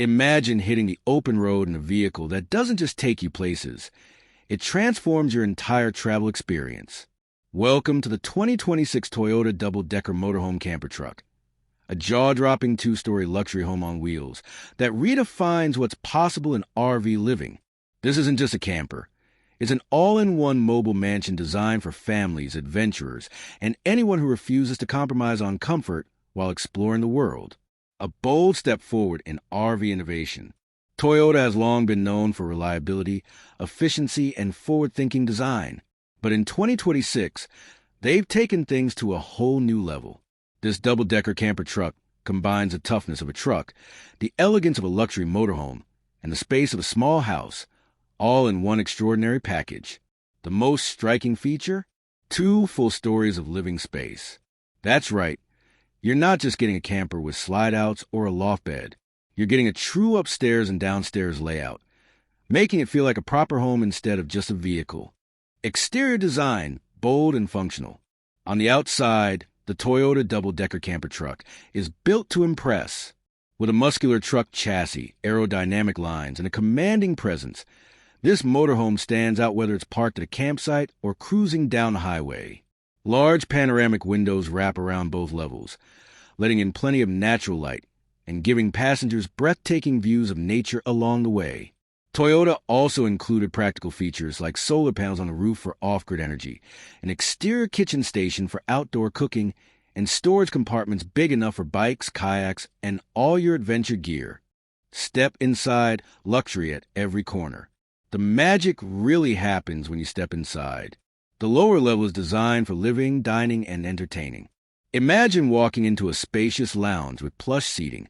Imagine hitting the open road in a vehicle that doesn't just take you places. It transforms your entire travel experience. Welcome to the 2026 Toyota double-decker motorhome camper truck, a jaw-dropping two-story luxury home on wheels that redefines what's possible in RV living. This isn't just a camper. It's an all-in-one mobile mansion designed for families, adventurers, and anyone who refuses to compromise on comfort while exploring the world. A bold step forward in RV innovation. Toyota has long been known for reliability, efficiency, and forward-thinking design. But in 2026, they've taken things to a whole new level. This double-decker camper truck combines the toughness of a truck, the elegance of a luxury motorhome, and the space of a small house, all in one extraordinary package. The most striking feature? 2 full stories of living space. That's right. You're not just getting a camper with slide-outs or a loft bed. You're getting a true upstairs and downstairs layout, making it feel like a proper home instead of just a vehicle. Exterior design, bold and functional. On the outside, the Toyota double-decker camper truck is built to impress. With a muscular truck chassis, aerodynamic lines, and a commanding presence, this motorhome stands out whether it's parked at a campsite or cruising down the highway. Large panoramic windows wrap around both levels, letting in plenty of natural light and giving passengers breathtaking views of nature along the way. Toyota also included practical features like solar panels on the roof for off-grid energy, an exterior kitchen station for outdoor cooking, and storage compartments big enough for bikes, kayaks, and all your adventure gear. Step inside, luxury at every corner. The magic really happens when you step inside. The lower level is designed for living, dining, and entertaining. Imagine walking into a spacious lounge with plush seating,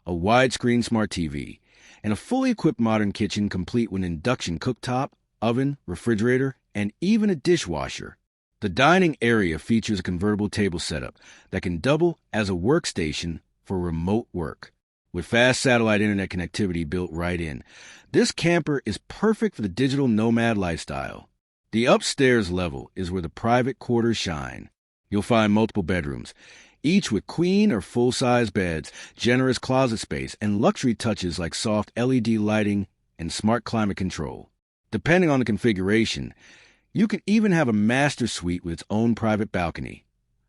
a widescreen smart TV, and a fully equipped modern kitchen complete with an induction cooktop, oven, refrigerator, and even a dishwasher. The dining area features a convertible table setup that can double as a workstation for remote work. With fast satellite internet connectivity built right in, this camper is perfect for the digital nomad lifestyle. The upstairs level is where the private quarters shine. You'll find multiple bedrooms, each with queen or full-size beds, generous closet space, and luxury touches like soft LED lighting and smart climate control. Depending on the configuration, you can even have a master suite with its own private balcony,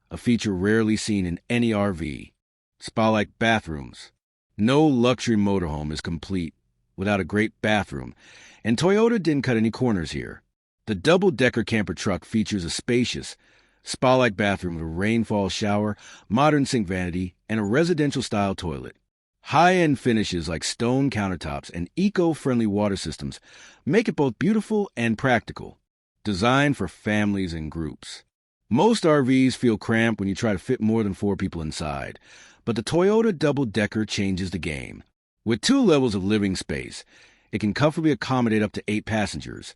a feature rarely seen in any RV. Spa-like bathrooms. No luxury motorhome is complete without a great bathroom, and Toyota didn't cut any corners here. The double-decker camper truck features a spacious, spa-like bathroom with a rainfall shower, modern sink vanity, and a residential-style toilet. High-end finishes like stone countertops and eco-friendly water systems make it both beautiful and practical, designed for families and groups. Most RVs feel cramped when you try to fit more than 4 people inside, but the Toyota double-decker changes the game. With 2 levels of living space, it can comfortably accommodate up to 8 passengers,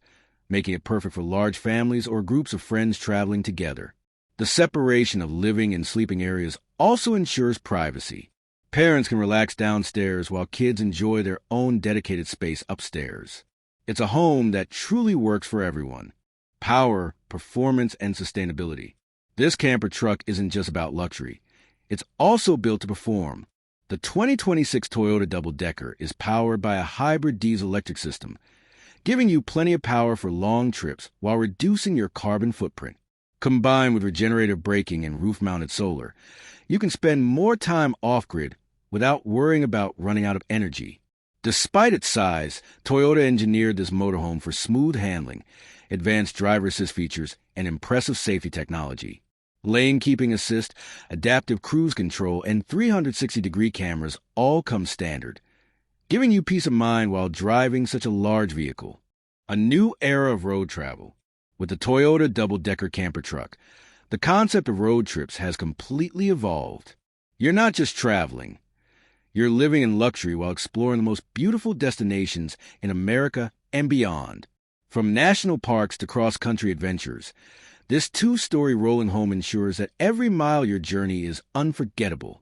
making it perfect for large families or groups of friends traveling together. The separation of living and sleeping areas also ensures privacy. Parents can relax downstairs while kids enjoy their own dedicated space upstairs. It's a home that truly works for everyone. Power, performance, and sustainability. This camper truck isn't just about luxury. It's also built to perform. The 2026 Toyota double-decker is powered by a hybrid diesel-electric system, giving you plenty of power for long trips while reducing your carbon footprint. Combined with regenerative braking and roof-mounted solar, you can spend more time off-grid without worrying about running out of energy. Despite its size, Toyota engineered this motorhome for smooth handling, advanced driver assist features, and impressive safety technology. Lane keeping assist, adaptive cruise control, and 360-degree cameras all come standard, giving you peace of mind while driving such a large vehicle. A new era of road travel. With the Toyota double-decker camper truck, the concept of road trips has completely evolved. You're not just traveling. You're living in luxury while exploring the most beautiful destinations in America and beyond. From national parks to cross-country adventures, this 2-story rolling home ensures that every mile your journey is unforgettable.